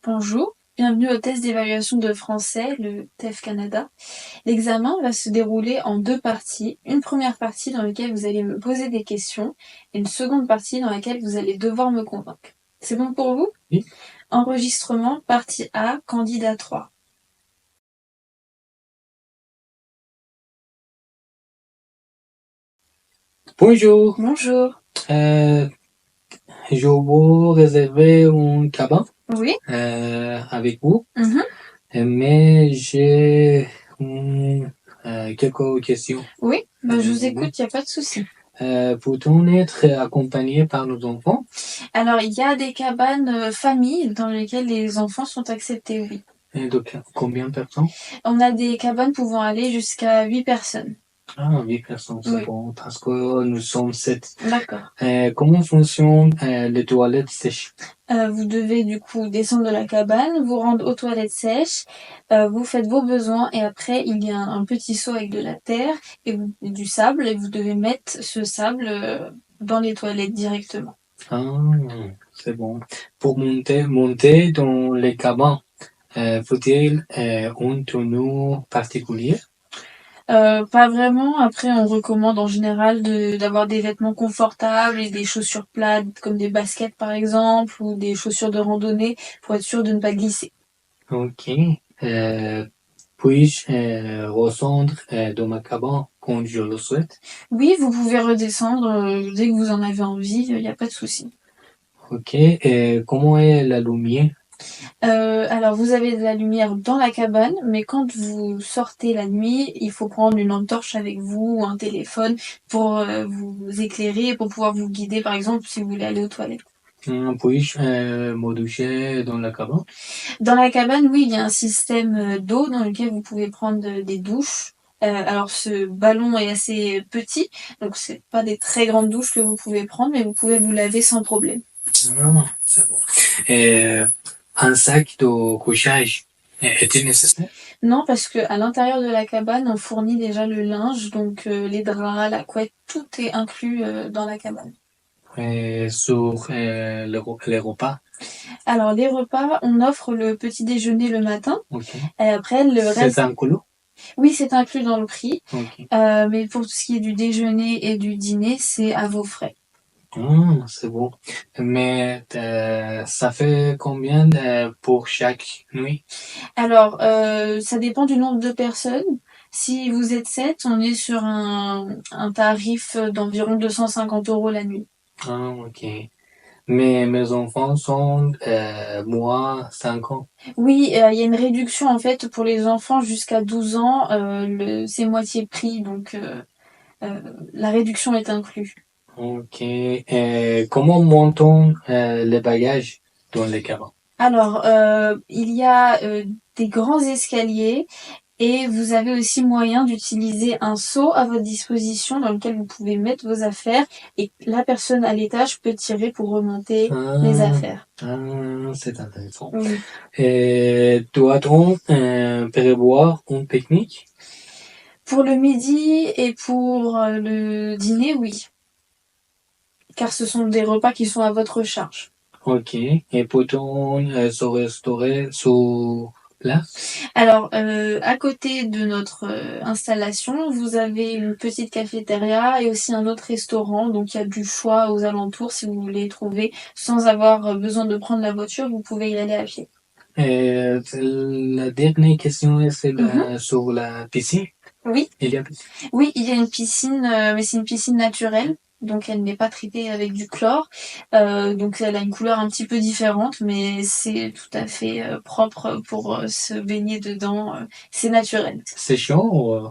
Bonjour, bienvenue au test d'évaluation de français, le TEF Canada. L'examen va se dérouler en deux parties. Une première partie dans laquelle vous allez me poser des questions et une seconde partie dans laquelle vous allez devoir me convaincre. C'est bon pour vous? Oui. Enregistrement, partie A, candidat 3. Bonjour, Bonjour. je veux réserver une cabane Oui. avec vous, Mhm. mais j'ai quelques questions. Oui, je vous écoute, il n'y a pas de souci. Peut-on être accompagné par nos enfants? Alors, il y a des cabanes familles dans lesquelles les enfants sont acceptés, oui. Et de combien de personnes? On a des cabanes pouvant aller jusqu'à 8 personnes. Ah, 8 personnes, c'est Oui. bon, parce que nous sommes 7. D'accord. Comment fonctionnent les toilettes sèches? Vous devez du coup descendre de la cabane, vous rendre aux toilettes sèches, vous faites vos besoins et après il y a un petit seau avec de la terre et du sable et vous devez mettre ce sable dans les toilettes directement. Ah, c'est bon. Pour monter dans les cabanes, faut-il une tenue particulière? Pas vraiment. Après, on recommande en général d'avoir des vêtements confortables et des chaussures plates comme des baskets par exemple ou des chaussures de randonnée pour être sûr de ne pas glisser. Ok. Puis-je redescendre dans ma cabane quand je le souhaite? Oui, vous pouvez redescendre dès que vous en avez envie, il n'y a pas de souci. Ok. Comment est la lumière? Alors vous avez de la lumière dans la cabane, mais quand vous sortez la nuit, il faut prendre une lampe torche avec vous ou un téléphone pour vous éclairer et pour pouvoir vous guider, par exemple, si vous voulez aller aux toilettes. Puis-je me doucher dans la cabane? Dans la cabane, oui, il y a un système d'eau dans lequel vous pouvez prendre des douches. Alors ce ballon est assez petit, donc c'est pas des très grandes douches que vous pouvez prendre, mais vous pouvez vous laver sans problème. Ah, c'est bon. Un sac de couchage est-il nécessaire? Non, parce que à l'intérieur de la cabane, on fournit déjà le linge, donc les draps, la couette, tout est inclus dans la cabane. Sur les repas? Alors les repas, on offre le petit déjeuner le matin, Ok. et après le C'est reste, un colo? oui, c'est inclus dans le prix, Ok. mais pour tout ce qui est du déjeuner et du dîner, c'est à vos frais. Ah, c'est bon. Mais ça fait combien pour chaque nuit? Alors ça dépend du nombre de personnes. Si vous êtes 7, on est sur un tarif d'environ 250 € la nuit. Ah, ok. Mais mes enfants sont moi 5 ans. Oui, il y a une réduction en fait pour les enfants jusqu'à 12 ans, c'est moitié prix, donc la réduction est inclue. Ok. Comment montons les bagages dans les cabanes? Alors, il y a des grands escaliers et vous avez aussi moyen d'utiliser un seau à votre disposition dans lequel vous pouvez mettre vos affaires et la personne à l'étage peut tirer pour remonter les Ah, affaires. c'est intéressant. Oui. Doit-on prévoir une pique-nique? Pour le midi et pour le dîner, oui, car ce sont des repas qui sont à votre charge. Ok. Et peut-on se restaurer sur place? Alors, à côté de notre installation, vous avez une petite cafétéria et aussi un autre restaurant. Donc, il y a du choix aux alentours. Si vous voulez trouver sans avoir besoin de prendre la voiture, vous pouvez y aller à pied. La dernière question est Mhm. sur la piscine. Oui, Il y a piscine. oui, il y a une piscine, mais c'est une piscine naturelle. Donc, elle n'est pas traitée avec du chlore. Donc, elle a une couleur un petit peu différente, mais c'est tout à fait propre pour se baigner dedans. C'est naturel. C'est chaud ou...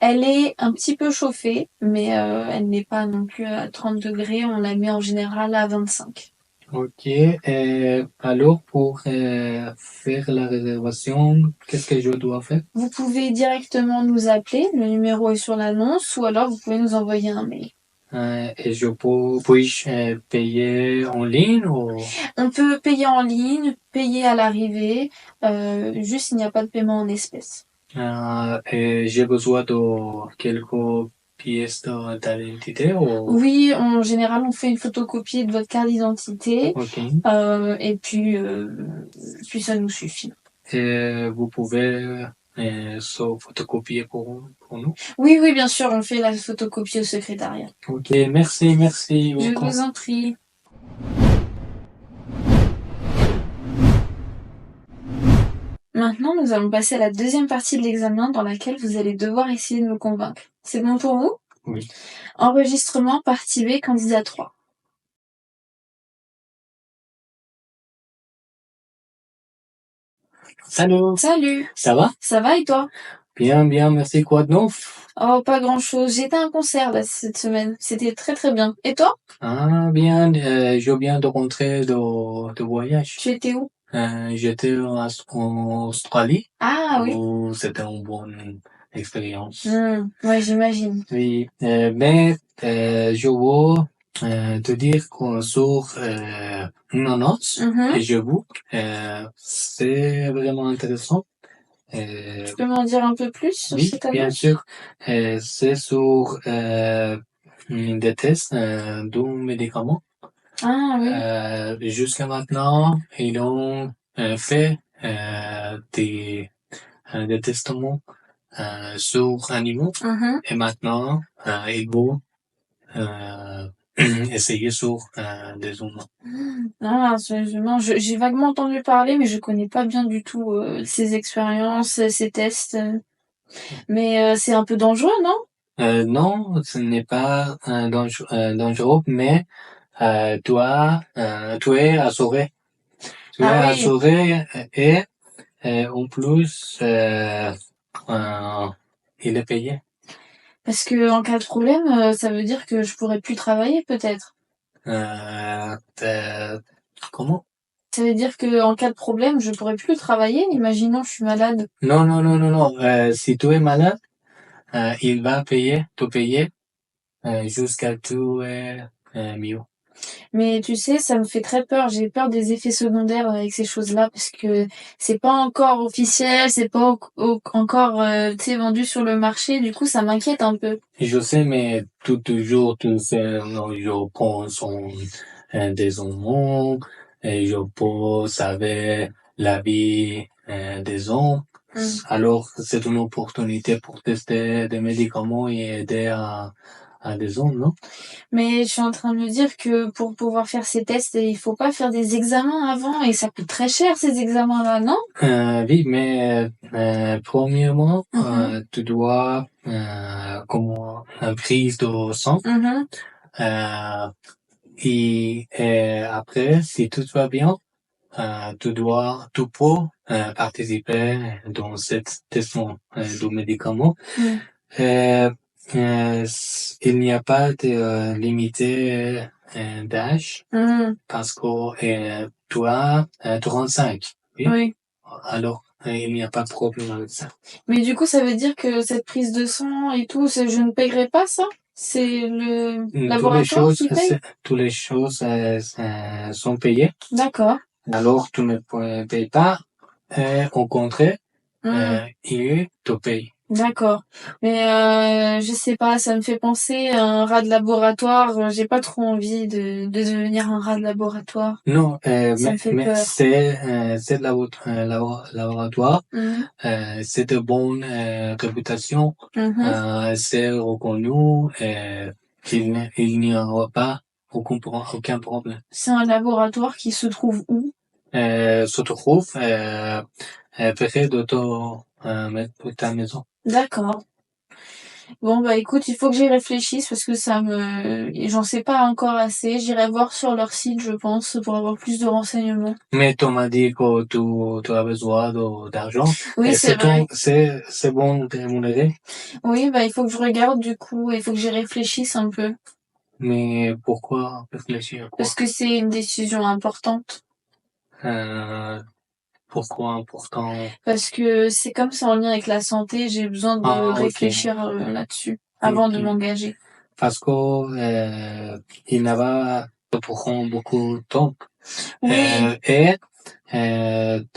Elle est un petit peu chauffée, mais elle n'est pas non plus à 30 degrés. On la met en général à 25. Ok. Alors, pour faire la réservation, qu'est-ce que je dois faire? Vous pouvez directement nous appeler, le numéro est sur l'annonce, ou alors vous pouvez nous envoyer un mail. Et je peux puis-je payer en ligne ou... On peut payer en ligne, payer à l'arrivée, juste il n'y a pas de paiement en espèces. Et j'ai besoin de quelques pièce d'identité ou... Oui, en général, on fait une photocopie de votre carte d'identité Ok. et puis ça nous suffit. Et vous pouvez se photocopier pour nous? Oui, oui, bien sûr, on fait la photocopie au secrétariat. Ok, merci Je beaucoup. vous en prie. Maintenant, nous allons passer à la deuxième partie de l'examen dans laquelle vous allez devoir essayer de me convaincre. C'est bon pour vous? Oui. Enregistrement partie B, candidat 3. Salut, Salut, ça va? ça va et toi? Bien, merci. Quoi de neuf? Oh, pas grand-chose. J'étais à un concert là cette semaine. C'était très très bien. Et toi? Ah, bien, je viens de rentrer de voyage. Tu étais où? J'étais en Australie, Ah oui. où c'était une bonne expérience. Ouais, j'imagine. Oui, mais je veux te dire qu'on sur une annonce Mhm. et je vous, c'est vraiment intéressant. Tu peux m'en dire un peu plus sur Oui, cette bien annonce? sûr, c'est sur des tests de médicaments. Ah oui. Jusqu'à maintenant, ils ont fait des testaments sur animaux Mhm. et maintenant, ils vont euh, essayer sur des humains. Ah, non, j'ai vaguement entendu parler, mais je connais pas bien du tout ces expériences, ces tests. Mais c'est un peu dangereux, non? Non, ce n'est pas dangereux, mais tu es assuré. Tu es Ah oui, assuré et en plus, il est payé. parce que en cas de problème, ça veut dire que je pourrais plus travailler peut-être. Euh, comment? Ça veut dire que en cas de problème, je pourrais plus travailler. Imaginons je suis malade. Non. Si tu es malade, il va te payer jusqu'à tu es mieux. Mais tu sais, ça me fait très peur. J'ai peur des effets secondaires avec ces choses-là parce que c'est pas encore officiel, c'est pas encore tu sais, vendu sur le marché. Du coup, ça m'inquiète un peu. Je sais, mais toujours, tu sais, non, je pense en des hommes et je peux savoir la vie des hommes. Mm. Alors, c'est une opportunité pour tester des médicaments et aider à des hommes, non? Mais je suis en train de me dire que pour pouvoir faire ces tests, il faut pas faire des examens avant et ça coûte très cher ces examens-là, non? Oui, mais premièrement, Mhm. tu dois comme une prise de sang Mhm. euh, et après, si tout va bien, tu peux participer dans cette test de médicaments. Mm. Euh, il n'y a pas de limité d'âge Mm. parce que tu as 35. Oui? Oui. Alors, il n'y a pas de problème avec ça. Mais du coup, ça veut dire que cette prise de sang et tout, je ne paierai pas ça? C'est le laboratoire qui paye? Toutes les choses sont payées. D'accord. Alors, tu ne payes pas. Au contraire, Mm. il te paye. D'accord. Mais je sais pas, ça me fait penser à un rat de laboratoire. J'ai pas trop envie de devenir un rat de laboratoire. Non, Ça me fait mais peur. c'est laboratoire. Mhm. C'est de bonne réputation. Mhm. C'est reconnu. Il n'y aura pas aucun problème. C'est un laboratoire qui se trouve où? Se trouve près de ta maison. D'accord. Bon bah écoute, il faut que j'y réfléchisse parce que j'en sais pas encore assez. J'irai voir sur leur site, je pense, pour avoir plus de renseignements. Mais tu m'as dit que tu as besoin d'argent. Oui, Et c'est vrai. c'est bon rémunéré. Oui, bah il faut que je regarde du coup, il faut que j'y réfléchisse un peu Mais pourquoi réfléchir à quoi? parce que c'est une décision importante. Euh, pourquoi important? Parce que c'est comme c'est en lien avec la santé, j'ai besoin de Ah, ok. réfléchir là-dessus avant de Ok. m'engager. Parce que il n'a pas te prend beaucoup de temps. Oui. Et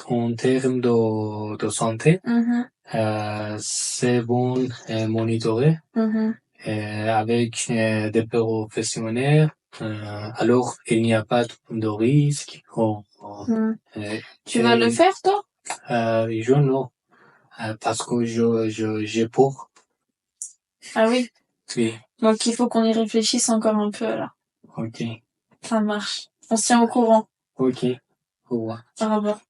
en termes de santé, Mhm. c'est bon monitorer Mhm. avec des professionnels, alors il n'y a pas de risque. Tu vas le faire, toi? Je non, parce que j'ai peur. Ah oui. Oui, Donc il faut qu'on y réfléchisse encore un peu alors. ok, Ça marche. On se tient au courant. ok, au revoir. Au revoir.